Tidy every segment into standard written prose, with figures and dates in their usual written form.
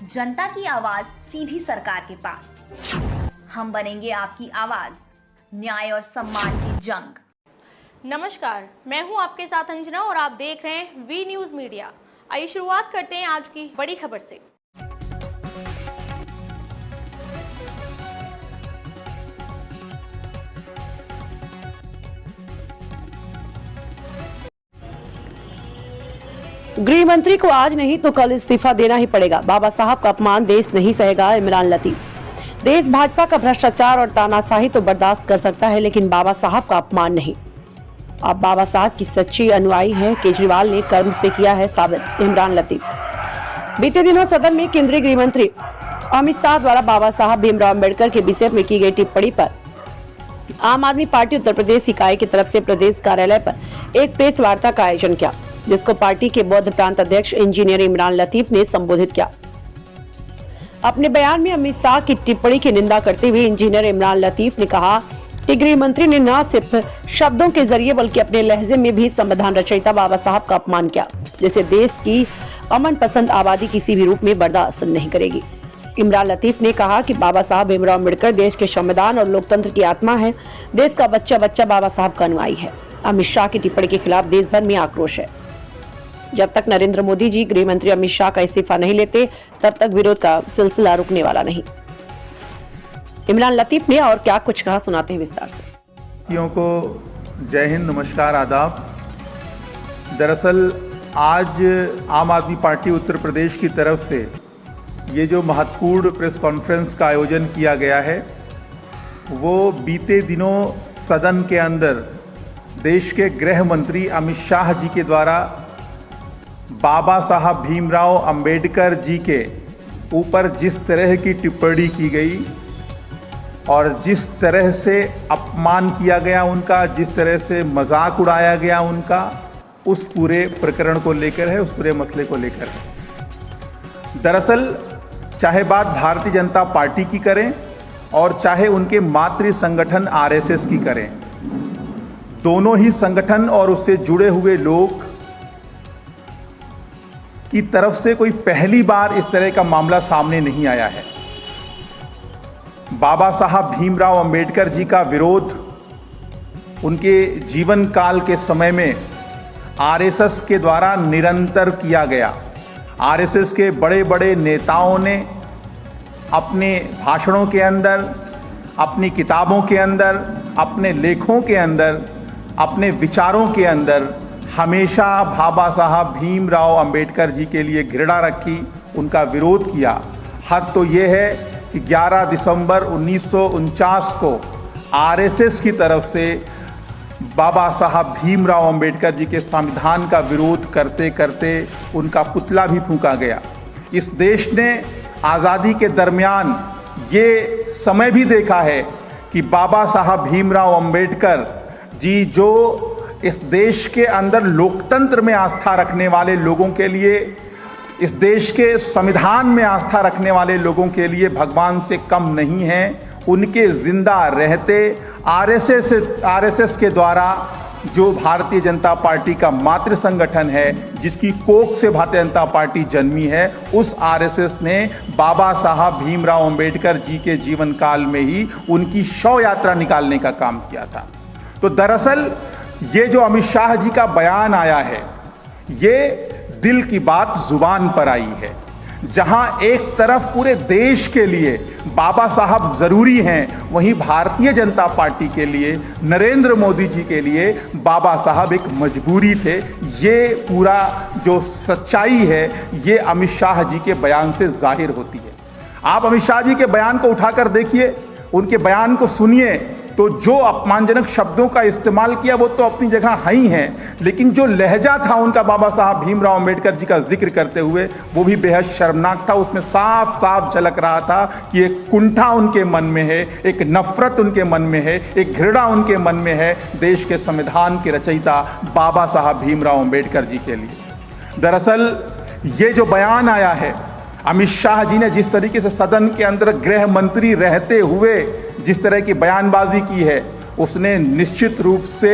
जनता की आवाज सीधी सरकार के पास। हम बनेंगे आपकी आवाज, न्याय और सम्मान की जंग। नमस्कार, मैं हूं आपके साथ अंजना और आप देख रहे हैं वी न्यूज मीडिया। आइए शुरुआत करते हैं आज की बड़ी खबर से। गृह मंत्री को आज नहीं तो कल इस्तीफा देना ही पड़ेगा। बाबा साहब का अपमान देश नहीं सहेगा, इमरान लतीफ। देश भाजपा का भ्रष्टाचार और तानाशाही तो बर्दाश्त कर सकता है, लेकिन बाबा साहब का अपमान नहीं। आप बाबा साहब की सच्ची अनुयायी हैं, केजरीवाल ने कर्म से किया है साबित, इमरान लतीफ। बीते दिनों सदन में केंद्रीय गृह मंत्री अमित शाह द्वारा बाबा साहब भीमराव अम्बेडकर के विषय में की गई टिप्पणी पर आम आदमी पार्टी उत्तर प्रदेश इकाई की तरफ से प्रदेश कार्यालय पर एक प्रेस वार्ता का आयोजन किया, जिसको पार्टी के बौद्ध प्रांत अध्यक्ष इंजीनियर इमरान लतीफ ने संबोधित किया। अपने बयान में अमित शाह की टिप्पणी की निंदा करते हुए इंजीनियर इमरान लतीफ ने कहा कि गृह मंत्री ने न सिर्फ शब्दों के जरिए बल्कि अपने लहजे में भी संविधान रचयिता बाबा साहब का अपमान किया, जिसे देश की अमन पसंद आबादी किसी भी रूप में बर्दाश्त नहीं करेगी। इमरान लतीफ ने कहा कि बाबा साहब भीमराव अम्बेडकर देश के संविधान और लोकतंत्र की आत्मा है। देश का बच्चा बच्चा बाबा साहब का अनुयायी है। अमित शाह की टिप्पणी के खिलाफ देश भर में आक्रोश है। जब तक नरेंद्र मोदी जी गृह मंत्री अमित शाह का इस्तीफा नहीं लेते, तब तक विरोध का सिलसिला रुकने वाला नहीं। इमरान लतीफ ने और क्या कुछ कहा, सुनाते हैं विस्तार से। को जय हिंद, नमस्कार, आदाब। दरअसल आज आम आदमी पार्टी उत्तर प्रदेश की तरफ से ये जो महत्वपूर्ण प्रेस कॉन्फ्रेंस का आयोजन किया गया है, वो बीते दिनों सदन के अंदर देश के गृह मंत्री अमित शाह जी के द्वारा बाबा साहब भीमराव अंबेडकर जी के ऊपर जिस तरह की टिप्पणी की गई और जिस तरह से अपमान किया गया उनका, जिस तरह से मजाक उड़ाया गया उनका, उस पूरे प्रकरण को लेकर है, उस पूरे मसले को लेकर है। दरअसल चाहे बात भारतीय जनता पार्टी की करें और चाहे उनके मातृ संगठन आरएसएस की करें, दोनों ही संगठन और उससे जुड़े हुए लोग की तरफ से कोई पहली बार इस तरह का मामला सामने नहीं आया है। बाबा साहब भीमराव अंबेडकर जी का विरोध उनके जीवन काल के समय में आरएसएस के द्वारा निरंतर किया गया। आरएसएस के बड़े बड़े नेताओं ने अपने भाषणों के अंदर, अपनी किताबों के अंदर, अपने लेखों के अंदर, अपने विचारों के अंदर हमेशा बाबा साहब भीमराव अंबेडकर जी के लिए घृणा रखी, उनका विरोध किया। हद तो ये है कि 11 दिसंबर 1949 को आरएसएस की तरफ से बाबा साहब भीमराव अंबेडकर जी के संविधान का विरोध करते करते उनका पुतला भी फूंका गया। इस देश ने आज़ादी के दरमियान ये समय भी देखा है कि बाबा साहब भीमराव अंबेडकर जी जो इस देश के अंदर लोकतंत्र में आस्था रखने वाले लोगों के लिए, इस देश के संविधान में आस्था रखने वाले लोगों के लिए भगवान से कम नहीं हैं। उनके जिंदा रहते आरएसएस के द्वारा जो भारतीय जनता पार्टी का मातृ संगठन है, जिसकी कोख से भारतीय जनता पार्टी जन्मी है, उस आरएसएस ने बाबा साहब भीमराव अंबेडकर जी के जीवन काल में ही उनकी शव यात्रा निकालने का काम किया था। तो दरअसल ये जो अमित शाह जी का बयान आया है, ये दिल की बात जुबान पर आई है। जहां एक तरफ पूरे देश के लिए बाबा साहब जरूरी हैं, वहीं भारतीय जनता पार्टी के लिए, नरेंद्र मोदी जी के लिए बाबा साहब एक मजबूरी थे। ये पूरा जो सच्चाई है, ये अमित शाह जी के बयान से जाहिर होती है। आप अमित शाह जी के बयान को उठाकर देखिए, उनके बयान को सुनिए, तो जो अपमानजनक शब्दों का इस्तेमाल किया वो तो अपनी जगह ही हैं, लेकिन जो लहजा था उनका बाबा साहब भीमराव अंबेडकर जी का जिक्र करते हुए, वो भी बेहद शर्मनाक था। उसमें साफ साफ झलक रहा था कि एक कुंठा उनके मन में है, एक नफरत उनके मन में है, एक घृणा उनके मन में है देश के संविधान के रचयिता बाबा साहब भीमराव अंबेडकर जी के लिए। दरअसल ये जो बयान आया है, अमित शाह जी ने जिस तरीके से सदन के अंदर गृह मंत्री रहते हुए जिस तरह की बयानबाजी की है, उसने निश्चित रूप से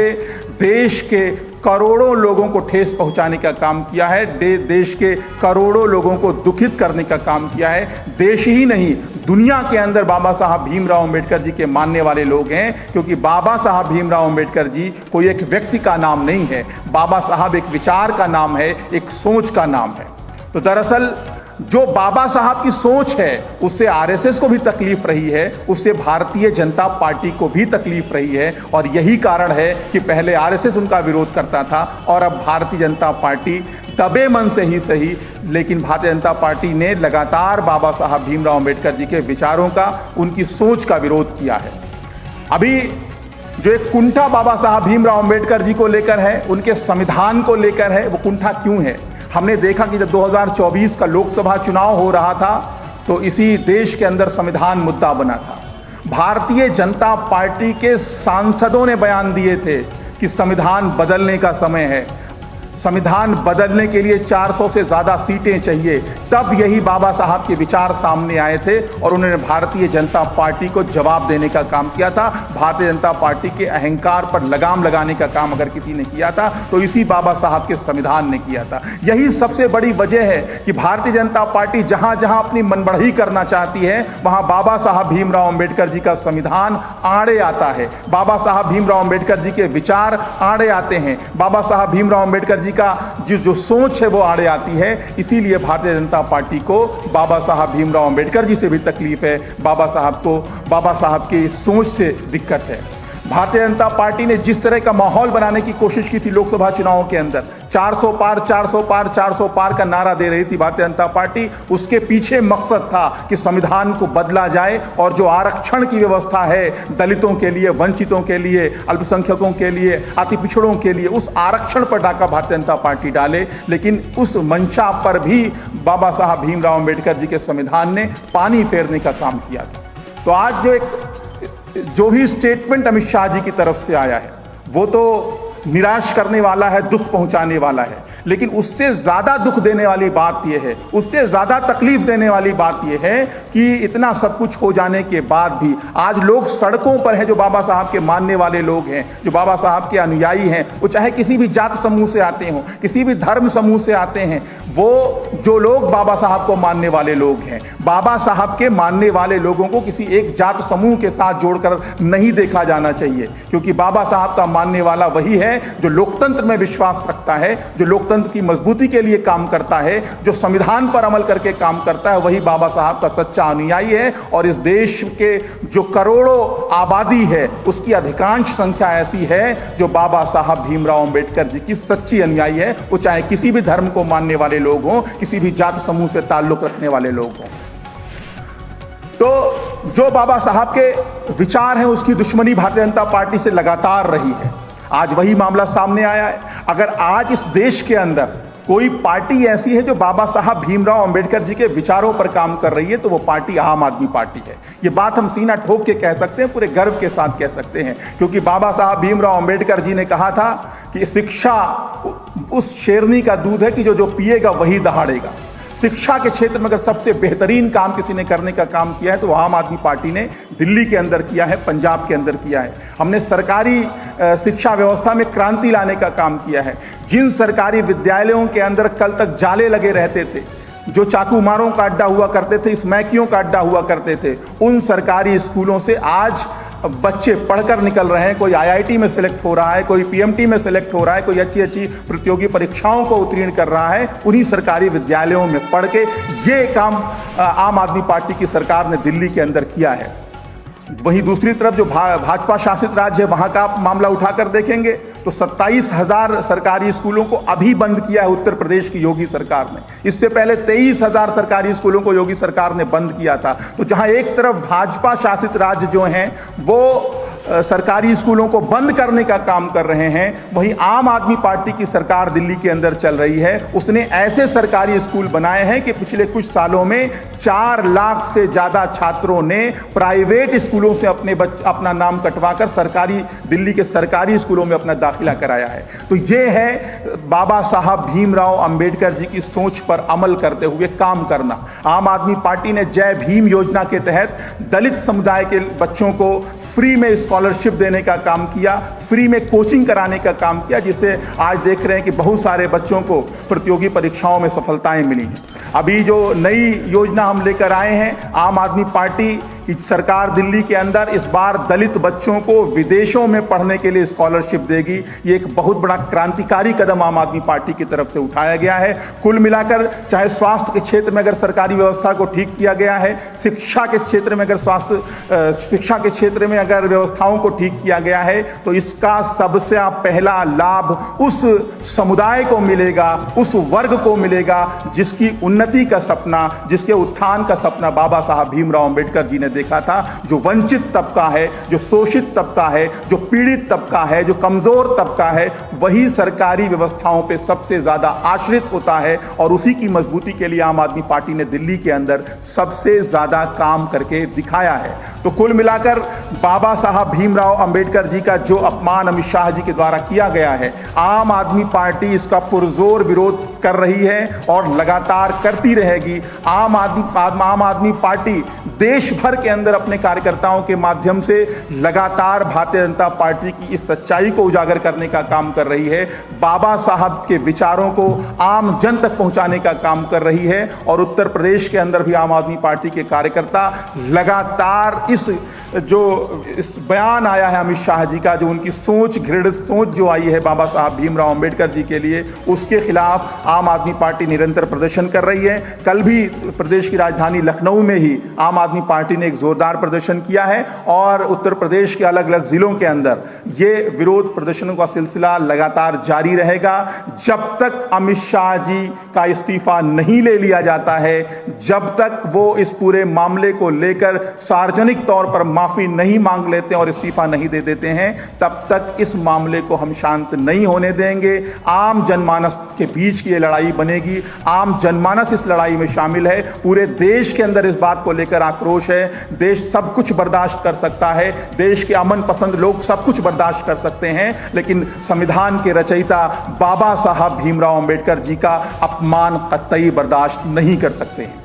देश के करोड़ों लोगों को ठेस पहुंचाने का काम किया है, देश के करोड़ों लोगों को दुखित करने का काम किया है। देश ही नहीं, दुनिया के अंदर बाबा साहब भीमराव अंबेडकर जी के मानने वाले लोग हैं, क्योंकि बाबा साहब भीमराव अंबेडकर जी कोई एक व्यक्ति का नाम नहीं है। बाबा साहब एक विचार का नाम है, एक सोच का नाम है। तो दरअसल जो बाबा साहब की सोच है उससे आरएसएस को भी तकलीफ रही है, उससे भारतीय जनता पार्टी को भी तकलीफ रही है, और यही कारण है कि पहले आरएसएस उनका विरोध करता था और अब भारतीय जनता पार्टी दबे मन से ही सही, लेकिन भारतीय जनता पार्टी ने लगातार बाबा साहब भीमराव अंबेडकर जी के विचारों का, उनकी सोच का विरोध किया है। अभी जो एक कुंठा बाबा साहब भीमराव अंबेडकर जी को लेकर है, उनके संविधान को लेकर है, वो कुंठा क्यों है? हमने देखा कि जब 2024 का लोकसभा चुनाव हो रहा था तो इसी देश के अंदर संविधान मुद्दा बना था। भारतीय जनता पार्टी के सांसदों ने बयान दिए थे कि संविधान बदलने का समय है, संविधान बदलने के लिए 400 से ज़्यादा सीटें चाहिए। तब यही बाबा साहब के विचार सामने आए थे और उन्होंने भारतीय जनता पार्टी को जवाब देने का काम किया था। भारतीय जनता पार्टी के अहंकार पर लगाम लगाने का काम अगर किसी ने किया था तो इसी बाबा साहब के संविधान ने किया था। यही सबसे बड़ी वजह है कि भारतीय जनता पार्टी जहां जहां अपनी मनबढ़ी करना चाहती है वहां बाबा साहब भीमराव अंबेडकर जी का संविधान आड़े आता है, बाबा साहब भीमराव अंबेडकर जी के विचार आड़े आते हैं, बाबा साहब भीमराव अंबेडकर जी का जो सोच है वो आड़े आती है। इसीलिए भारतीय जनता पार्टी को बाबा साहब भीमराव अंबेडकर जी से भी तकलीफ है, बाबा साहब की सोच से दिक्कत है। भारतीय जनता पार्टी ने जिस तरह का माहौल बनाने की कोशिश की थी लोकसभा चुनावों के अंदर, 400 पार 400 पार 400 पार का नारा दे रही थी भारतीय जनता पार्टी, उसके पीछे मकसद था कि संविधान को बदला जाए और जो आरक्षण की व्यवस्था है दलितों के लिए, वंचितों के लिए, अल्पसंख्यकों के लिए, अति पिछड़ों के लिए, उस आरक्षण पर डाका भारतीय जनता पार्टी डाले। लेकिन उस मंशा पर भी बाबा साहब भीमराव अंबेडकर जी के संविधान ने पानी फेरने का काम किया था। तो आज जो भी स्टेटमेंट अमित शाह जी की तरफ से आया है वो तो निराश करने वाला है, दुख पहुंचाने वाला है, लेकिन उससे ज्यादा दुख देने वाली बात यह है, उससे ज्यादा तकलीफ देने वाली बात यह है कि इतना सब कुछ हो जाने के बाद भी आज लोग सड़कों पर हैं, जो बाबा साहब के मानने वाले लोग हैं, जो बाबा साहब के अनुयायी हैं, वो चाहे किसी भी जात समूह से आते हों, किसी भी धर्म समूह से आते हैं, वो जो लोग बाबा साहब को मानने वाले लोग हैं, बाबा साहब के मानने वाले लोगों को किसी एक जात समूह के साथ जोड़कर नहीं देखा जाना चाहिए, क्योंकि बाबा साहब का मानने वाला वही है जो लोकतंत्र में विश्वास रखता है, जो लोकतंत्र की मजबूती के लिए काम करता है, जो संविधान पर अमल करके काम करता है, वही बाबा साहब का सच्चा अनुयायी है। और इस देश के जो करोड़ों आबादी है उसकी अधिकांश संख्या ऐसी है जो बाबा साहब भीमराव अंबेडकर जी की सच्ची अनुयायी है, वो चाहे किसी भी धर्म को मानने वाले लोग हों, किसी भी जात समूह से ताल्लुक रखने वाले लोग हों। तो जो बाबा साहब के विचार हैं उसकी दुश्मनी भारतीय जनता पार्टी से लगातार रही है। आज वही मामला सामने आया है। अगर आज इस देश के अंदर कोई पार्टी ऐसी है जो बाबा साहब भीमराव अंबेडकर जी के विचारों पर काम कर रही है तो वो पार्टी आम आदमी पार्टी है। ये बात हम सीना ठोक के कह सकते हैं, पूरे गर्व के साथ कह सकते हैं, क्योंकि बाबा साहब भीमराव अंबेडकर जी ने कहा था कि शिक्षा उस शेरनी का दूध है कि जो पिएगा वही दहाड़ेगा। शिक्षा के क्षेत्र में अगर सबसे बेहतरीन काम किसी ने करने का काम किया है तो आम आदमी पार्टी ने दिल्ली के अंदर किया है, पंजाब के अंदर किया है। हमने सरकारी शिक्षा व्यवस्था में क्रांति लाने का काम किया है। जिन सरकारी विद्यालयों के अंदर कल तक जाले लगे रहते थे, जो चाकूमारों का अड्डा हुआ करते थे, स्मैकियों का अड्डा हुआ करते थे, उन सरकारी स्कूलों से आज बच्चे पढ़कर निकल रहे हैं। कोई आईआईटी में सिलेक्ट हो रहा है, कोई पीएमटी में सिलेक्ट हो रहा है, कोई अच्छी अच्छी प्रतियोगी परीक्षाओं को उत्तीर्ण कर रहा है, उन्हीं सरकारी विद्यालयों में पढ़ के। ये काम आम आदमी पार्टी की सरकार ने दिल्ली के अंदर किया है। वहीं दूसरी तरफ जो भाजपा शासित राज्य है वहां का आप मामला उठाकर देखेंगे तो 27,000 सरकारी स्कूलों को अभी बंद किया है उत्तर प्रदेश की योगी सरकार ने। इससे पहले 23,000 सरकारी स्कूलों को योगी सरकार ने बंद किया था। तो जहां एक तरफ भाजपा शासित राज्य जो हैं वो सरकारी स्कूलों को बंद करने का काम कर रहे हैं, वहीं आम आदमी पार्टी की सरकार दिल्ली के अंदर चल रही है। उसने ऐसे सरकारी स्कूल बनाए हैं कि पिछले कुछ सालों में 4 लाख से ज्यादा छात्रों ने प्राइवेट स्कूलों से अपना नाम कटवाकर दिल्ली के सरकारी स्कूलों में अपना दाखिला कराया है। तो ये है बाबा साहब भीमराव अंबेडकर जी की सोच पर अमल करते हुए काम करना। आम आदमी पार्टी ने जय भीम योजना के तहत दलित समुदाय के बच्चों को फ्री में स्कॉलरशिप देने का काम किया, फ्री में कोचिंग कराने का काम किया, जिससे आज देख रहे हैं कि बहुत सारे बच्चों को प्रतियोगी परीक्षाओं में सफलताएं मिली हैं। अभी जो नई योजना हम लेकर आए हैं, आम आदमी पार्टी की सरकार दिल्ली के अंदर इस बार दलित बच्चों को विदेशों में पढ़ने के लिए स्कॉलरशिप देगी। ये एक बहुत बड़ा क्रांतिकारी कदम आम आदमी पार्टी की तरफ से उठाया गया है। कुल मिलाकर चाहे स्वास्थ्य के क्षेत्र में अगर सरकारी व्यवस्था को ठीक किया गया है, शिक्षा के क्षेत्र में अगर शिक्षा के क्षेत्र में अगर व्यवस्थाओं को ठीक किया गया है, तो इसका सबसे पहला लाभ उस समुदाय को मिलेगा, उस वर्ग को मिलेगा जिसकी उन्नति का सपना, जिसके उत्थान का सपना बाबा साहब भीमराव अंबेडकर जी ने देखा था। जो वंचित तबका है, जो शोषित तबका है, जो पीड़ित तबका है, जो कमजोर तबका है, वही सरकारी व्यवस्थाओं पे सबसे ज्यादा आश्रित होता है और उसी की मजबूती के लिए आम आदमी पार्टी ने दिल्ली के अंदर सबसे ज्यादा काम करके दिखाया है। तो कुल मिलाकर बाबा साहब भीमराव अंबेडकर जी का जो अपमान अमित शाह जी के द्वारा किया गया है, आम आदमी पार्टी इसका पुरजोर विरोध कर रही है और लगातार करती रहेगी। आम आदमी पार्टी देश भर के अंदर अपने कार्यकर्ताओं के माध्यम से लगातार भारतीय जनता पार्टी की इस सच्चाई को उजागर करने का काम कर रही है, बाबा साहब के विचारों को आम जन तक पहुंचाने का काम कर रही है। और उत्तर प्रदेश के अंदर भी आम आदमी पार्टी के कार्यकर्ता लगातार इस बयान आया है अमित शाह जी का, जो उनकी घृणित सोच जो आई है बाबा साहब भीमराव अंबेडकर जी के लिए, उसके खिलाफ आम आदमी पार्टी निरंतर प्रदर्शन कर रही है। कल भी प्रदेश की राजधानी लखनऊ में ही आम आदमी पार्टी ने एक जोरदार प्रदर्शन किया है और उत्तर प्रदेश के अलग अलग जिलों के अंदर ये विरोध प्रदर्शनों का सिलसिला लगातार जारी रहेगा जब तक अमित शाह जी का इस्तीफा नहीं ले लिया जाता है, जब तक वो इस पूरे मामले को लेकर सार्वजनिक तौर पर माफी नहीं मांग लेते और इस्तीफा नहीं दे देते हैं, तब तक इस मामले को हम शांत नहीं होने देंगे। आम जनमानस के बीच की ये लड़ाई बनेगी, आम जनमानस इस लड़ाई में शामिल है, पूरे देश के अंदर इस बात को लेकर आक्रोश है। देश सब कुछ बर्दाश्त कर सकता है, देश के अमन पसंद लोग सब कुछ बर्दाश्त कर सकते हैं, लेकिन संविधान के रचयिता बाबा साहब भीमराव अंबेडकर जी का अपमान कतई बर्दाश्त नहीं कर सकते हैं।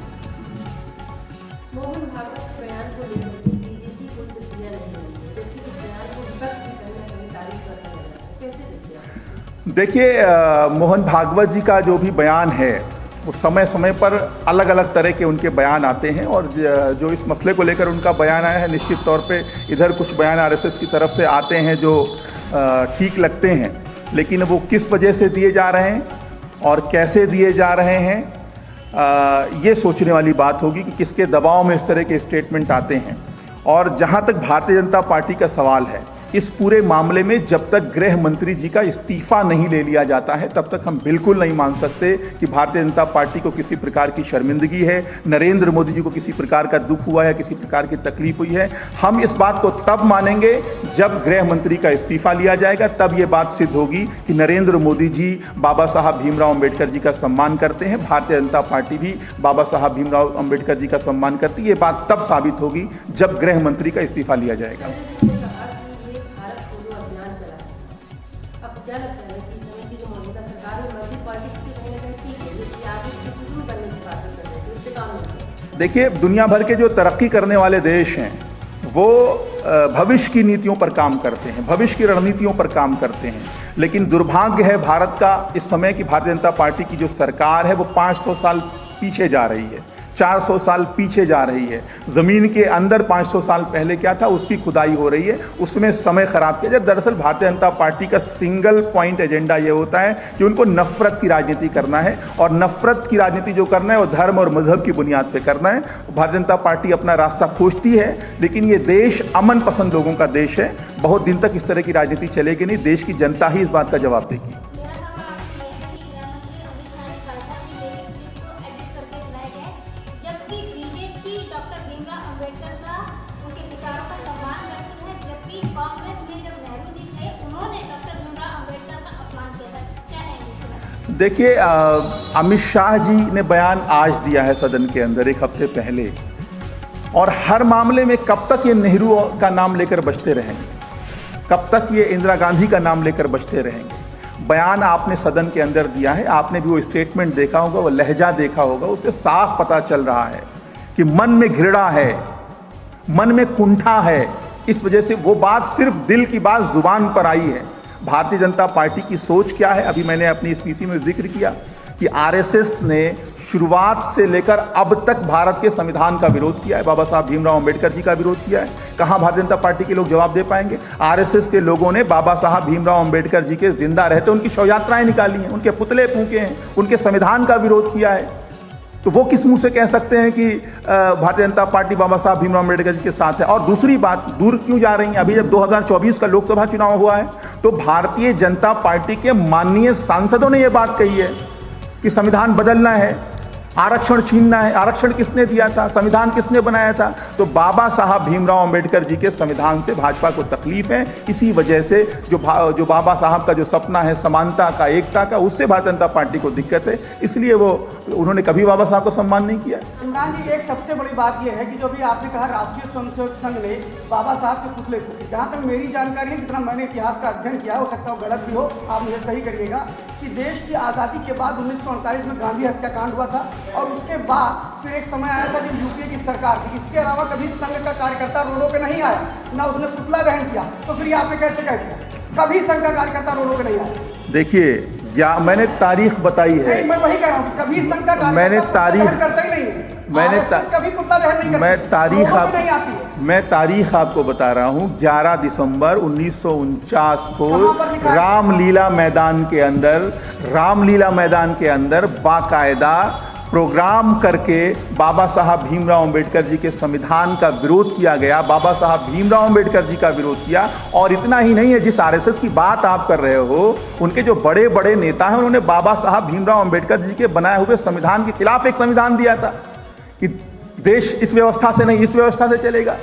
देखिए, मोहन भागवत जी का जो भी बयान है वो समय समय पर अलग अलग तरह के उनके बयान आते हैं और जो इस मसले को लेकर उनका बयान आया है, निश्चित तौर पे इधर कुछ बयान आरएसएस की तरफ से आते हैं जो ठीक लगते हैं, लेकिन वो किस वजह से दिए जा रहे हैं और कैसे दिए जा रहे हैं, ये सोचने वाली बात होगी कि किसके दबाव में इस तरह के स्टेटमेंट आते हैं। और जहाँ तक भारतीय जनता पार्टी का सवाल है, इस पूरे मामले में जब तक गृह मंत्री जी का इस्तीफा नहीं ले लिया जाता है, तब तक हम बिल्कुल नहीं मान सकते कि भारतीय जनता पार्टी को किसी प्रकार की शर्मिंदगी है, नरेंद्र मोदी जी को किसी प्रकार का दुख हुआ है, किसी प्रकार की तकलीफ हुई है। हम इस बात को तब मानेंगे जब गृह मंत्री का इस्तीफा लिया जाएगा, तब ये बात सिद्ध होगी कि नरेंद्र मोदी जी बाबा साहब भीमराव अंबेडकर जी का सम्मान करते हैं, भारतीय जनता पार्टी भी बाबा साहब भीमराव अंबेडकर जी का सम्मान करती है। ये बात तब साबित होगी जब गृह मंत्री का इस्तीफा लिया जाएगा। देखिए, दुनिया भर के जो तरक्की करने वाले देश हैं वो भविष्य की नीतियों पर काम करते हैं, भविष्य की रणनीतियों पर काम करते हैं, लेकिन दुर्भाग्य है भारत का इस समय की भारतीय जनता पार्टी की जो सरकार है वो 500 साल पीछे जा रही है, 400 साल पीछे जा रही है। ज़मीन के अंदर 500 साल पहले क्या था उसकी खुदाई हो रही है, उसमें समय खराब किया जाए। दरअसल भारतीय जनता पार्टी का सिंगल पॉइंट एजेंडा ये होता है कि उनको नफरत की राजनीति करना है, और नफरत की राजनीति जो करना है वो धर्म और मजहब की बुनियाद पर करना है। भारतीय जनता पार्टी अपना रास्ता खोजती है, लेकिन ये देश अमन पसंद लोगों का देश है, बहुत दिन तक इस तरह की राजनीति चलेगी नहीं, देश की जनता ही इस बात का जवाब देगी। देखिए, अमित शाह जी ने बयान आज दिया है सदन के अंदर एक हफ्ते पहले, और हर मामले में कब तक ये नेहरू का नाम लेकर बचते रहेंगे, कब तक ये इंदिरा गांधी का नाम लेकर बचते रहेंगे। बयान आपने सदन के अंदर दिया है, आपने भी वो स्टेटमेंट देखा होगा, वो लहजा देखा होगा, उससे साफ पता चल रहा है कि मन में घृणा है, मन में कुंठा है, इस वजह से वो बात सिर्फ दिल की बात जुबान पर आई है। भारतीय जनता पार्टी की सोच क्या है, अभी मैंने अपनी इस पीसी में जिक्र किया कि आरएसएस ने शुरुआत से लेकर अब तक भारत के संविधान का विरोध किया है, बाबा साहब भीमराव अंबेडकर जी का विरोध किया है। कहां भारतीय जनता पार्टी के लोग जवाब दे पाएंगे? आरएसएस के लोगों ने बाबा साहब भीमराव अंबेडकर जी के जिंदा रहते उनकी शव यात्राएं निकाली हैं, उनके पुतले फूंके हैं, उनके संविधान का विरोध किया है। तो वो किस मुंह से कह सकते हैं कि भारतीय जनता पार्टी बाबा साहब भीमराव अम्बेडकर जी के साथ है? और दूसरी बात, दूर क्यों जा रही हैं? अभी जब 2024 का लोकसभा चुनाव हुआ है तो भारतीय जनता पार्टी के माननीय सांसदों ने यह बात कही है कि संविधान बदलना है, आरक्षण छीनना है। आरक्षण किसने दिया था? संविधान किसने बनाया था? तो बाबा साहब भीमराव अंबेडकर जी के संविधान से भाजपा को तकलीफ है। इसी वजह से जो बाबा साहब का जो सपना है समानता का, एकता का, उससे भारतीय जनता पार्टी को दिक्कत है। इसलिए उन्होंने कभी बाबा साहब को सम्मान नहीं किया। इमरान जी, एक सबसे बड़ी बात यह है कि जो भी आपने कहा राष्ट्रीय स्वयंसेवक संघ ने बाबा साहब के पुतले फूके, जहाँ तक मेरी जानकारी है, जितना मैंने इतिहास का अध्ययन किया, हो सकता है गलत भी हो, आप मुझे सही करिएगा, कि देश की आज़ादी के बाद 1948 में गांधी हत्याकांड हुआ था और उसके बाद फिर एक समय आया था जब यूपीए की सरकार थी। इसके अलावा कभी संघ का कार्यकर्ता रोडों पे नहीं आया, ना उसने पुतला दहन किया। तो फिर आपने कैसे कह दिया कभी संघ का कार्यकर्ता रोडों पे नहीं आया? देखिए, या मैंने तारीख बताई है, मैं वही कह रहा हूँ, कभी संघ का मैंने तारीख करता ही नहीं है। कभी पुतला दहन नहीं करता। मैं तारीख आपको बता रहा हूँ। 11 दिसंबर 1949 को रामलीला मैदान के अंदर बाकायदा प्रोग्राम करके बाबा साहब भीमराव अंबेडकर जी के संविधान का विरोध किया गया। बाबा साहब भीमराव अंबेडकर जी का विरोध किया। और इतना ही नहीं है, जिस आरएसएस की बात आप कर रहे हो, उनके जो बड़े बड़े नेता हैं, उन्होंने बाबा साहब भीमराव अंबेडकर जी के बनाए हुए संविधान के खिलाफ एक संविधान दिया था कि देश इस व्यवस्था से नहीं, इस व्यवस्था से चलेगा।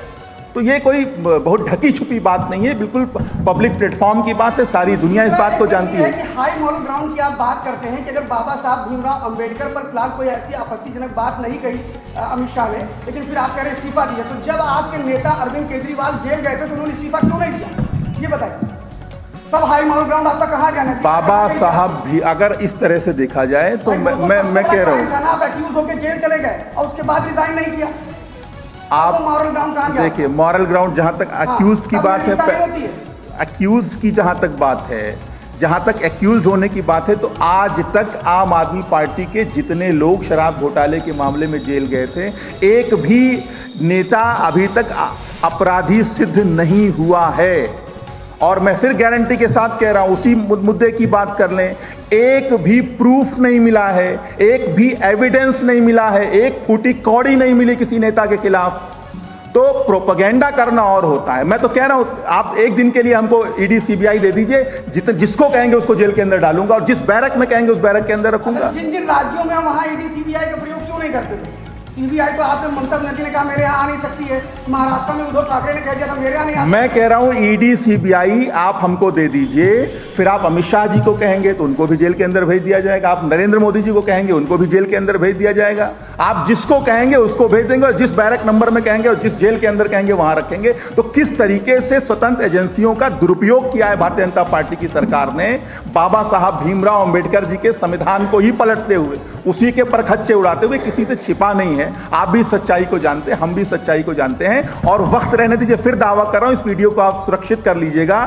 तो ये कोई बहुत ढकी छुपी बात नहीं है, बिल्कुल पब्लिक प्लेटफॉर्म की बात है, सारी दुनिया इस बात को जानती है। हाई मॉरल ग्राउंड की आप बात करते हैं कि अगर बाबा साहब भीमराव अंबेडकर पर फिलहाल कोई ऐसी आपत्तिजनक बात नहीं कही अमित शाह ने, लेकिन फिर आप कह रहे हैं इस्तीफा दिया। तो जब आपके नेता अरविंद केजरीवाल जेल गए थे तो उन्होंने इस्तीफा क्यों नहीं दिया, ये बताइए। तब हाई मॉरल ग्राउंड आपका कहाँ जाना है? बाबा साहब भी अगर इस तरह से देखा जाए तो मैं कह रहा हूँ, आप एक्यूज होकर जेल चले गए और उसके बाद रिजाइन नहीं किया। आप मॉरल ग्राउंड कहाँ गया? देखिए, मॉरल ग्राउंड जहां तक अक्यूज की बात है, अक्यूज की जहां तक बात है, जहां तक एक्यूज होने की बात है, तो आज तक आम आदमी पार्टी के जितने लोग शराब घोटाले के मामले में जेल गए थे, एक भी नेता अभी तक अपराधी सिद्ध नहीं हुआ है। और मैं फिर गारंटी के साथ कह रहा हूं, उसी मुद्दे की बात कर लें, एक भी प्रूफ नहीं मिला है, एक भी एविडेंस नहीं मिला है, एक फूटी कौड़ी नहीं मिली किसी नेता के खिलाफ। तो प्रोपेगेंडा करना और होता है। मैं तो कह रहा हूं, आप एक दिन के लिए हमको ईडी सीबीआई दे दीजिए, जिसको कहेंगे उसको जेल के अंदर डालूंगा और जिस बैरक में कहेंगे उस बैरक के अंदर रखूंगा। जिन जिन राज्यों में वहां ईडी सीबीआई का प्रयोग क्यों नहीं करते थे? सीबीआई तो आपने ममता बनर्जी ने कहा मेरे यहाँ आ नहीं सकती है, महाराष्ट्र में उद्धव ठाकरे ने कह दिया था मेरे यहाँ नहीं आ। मैं कह रहा हूँ ईडी सीबीआई आप हमको दे दीजिए, फिर आप अमित शाह जी को कहेंगे तो उनको भी जेल के अंदर भेज दिया जाएगा, आप नरेंद्र मोदी जी को कहेंगे उनको भी जेल के अंदर भेज दिया जाएगा, आप जिसको कहेंगे उसको भेज देंगे और जिस बैरक नंबर में कहेंगे और जिस जेल के अंदर कहेंगे वहां रखेंगे। तो किस तरीके से स्वतंत्र एजेंसियों का दुरुपयोग किया है भारतीय जनता पार्टी की सरकार ने, बाबा साहब भीमराव अंबेडकर जी के संविधान को ही पलटते हुए, उसी के परखच्चे उड़ाते हुए, किसी से छिपा नहीं है। आप भी सच्चाई को जानते हैं, हम भी सच्चाई को जानते हैं। और वक्त रहने दीजिए, फिर दावा कर रहा हूं, इस वीडियो को आप सुरक्षित कर लीजिएगा,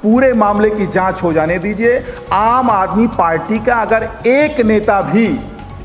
पूरे मामले की जांच हो जाने दीजिए। आम आदमी पार्टी का अगर एक नेता भी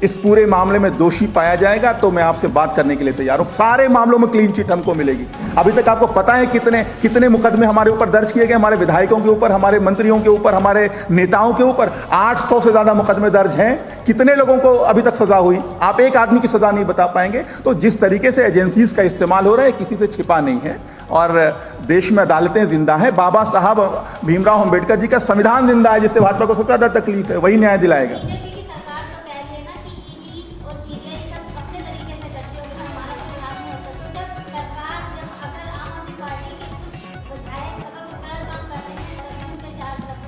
इस पूरे मामले में दोषी पाया जाएगा तो मैं आपसे बात करने के लिए तैयार हूं। सारे मामलों में क्लीन चिट हमको मिलेगी। अभी तक आपको पता है कितने मुकदमे हमारे ऊपर दर्ज किए गए, हमारे विधायकों के ऊपर, हमारे मंत्रियों के ऊपर, हमारे नेताओं के ऊपर 800 से ज्यादा मुकदमे दर्ज हैं। कितने लोगों को अभी तक सजा हुई? आप एक आदमी की सजा नहीं बता पाएंगे। तो जिस तरीके से एजेंसीज का इस्तेमाल हो रहा है, किसी से छिपा नहीं है और देश में अदालतें जिंदा है। बाबा साहब भीमराव अंबेडकर जी का संविधान जिंदा है, जिससे भाजपा को सबसे ज्यादा तकलीफ है, वही न्याय दिलाएगा।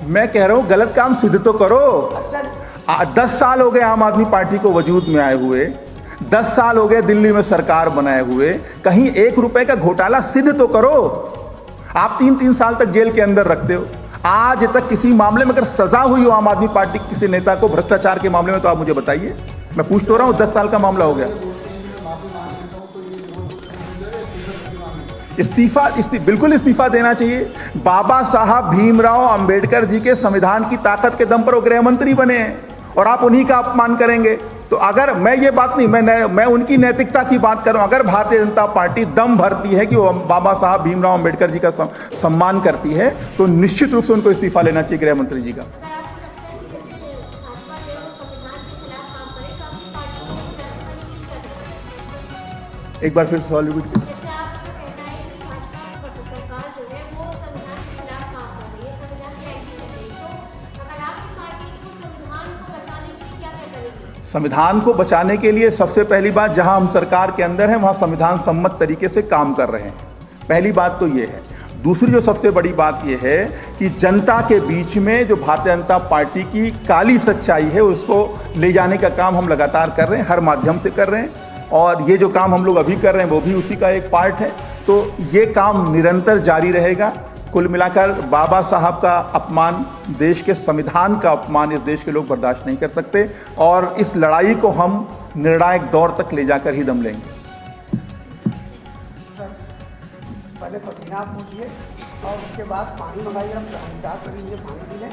मैं कह रहा हूं गलत काम सिद्ध तो करो। 10 साल हो गए आम आदमी पार्टी को वजूद में आए हुए, 10 साल हो गए दिल्ली में सरकार बनाए हुए, कहीं 1 रुपए का घोटाला सिद्ध तो करो। आप 3-3 साल तक जेल के अंदर रखते हो। आज तक किसी मामले में अगर सजा हुई हो आम आदमी पार्टी किसी नेता को भ्रष्टाचार के मामले में, तो आप मुझे बताइए। मैं पूछ तो रहा हूं, 10 साल का मामला हो गया। माफी मांग लेता हूँ तो ये बिल्कुल इस्तीफा देना चाहिए। बाबा साहब भीमराव अंबेडकर जी के संविधान की ताकत के दम पर वो गृह मंत्री बने हैं और आप उन्हीं का अपमान करेंगे। तो अगर मैं ये बात नहीं, मैं उनकी नैतिकता की बात कर रहा हूं। अगर भारतीय जनता पार्टी दम भरती है कि वो बाबा साहब भीमराव अंबेडकर जी का सम्मान करती है, तो निश्चित रूप से उनको इस्तीफा लेना चाहिए गृह मंत्री जी का। एक बार फिर सवाल रिपीट कीजिए। संविधान को बचाने के लिए सबसे पहली बात, जहां हम सरकार के अंदर हैं वहां संविधान सम्मत तरीके से काम कर रहे हैं, पहली बात तो ये है। दूसरी जो सबसे बड़ी बात ये है कि जनता के बीच में जो भारतीय जनता पार्टी की काली सच्चाई है उसको ले जाने का काम हम लगातार कर रहे हैं, हर माध्यम से कर रहे हैं। और ये जो काम हम लोग अभी कर रहे हैं वो भी उसी का एक पार्ट है। तो ये काम निरंतर जारी रहेगा। कुल मिलाकर बाबा साहब का अपमान, देश के संविधान का अपमान इस देश के लोग बर्दाश्त नहीं कर सकते और इस लड़ाई को हम निर्णायक दौर तक ले जाकर ही दम लेंगे। पहले पसीना पूछिए और उसके बाद पानी मंगाइए, हम 4 करेंगे पानी पीने।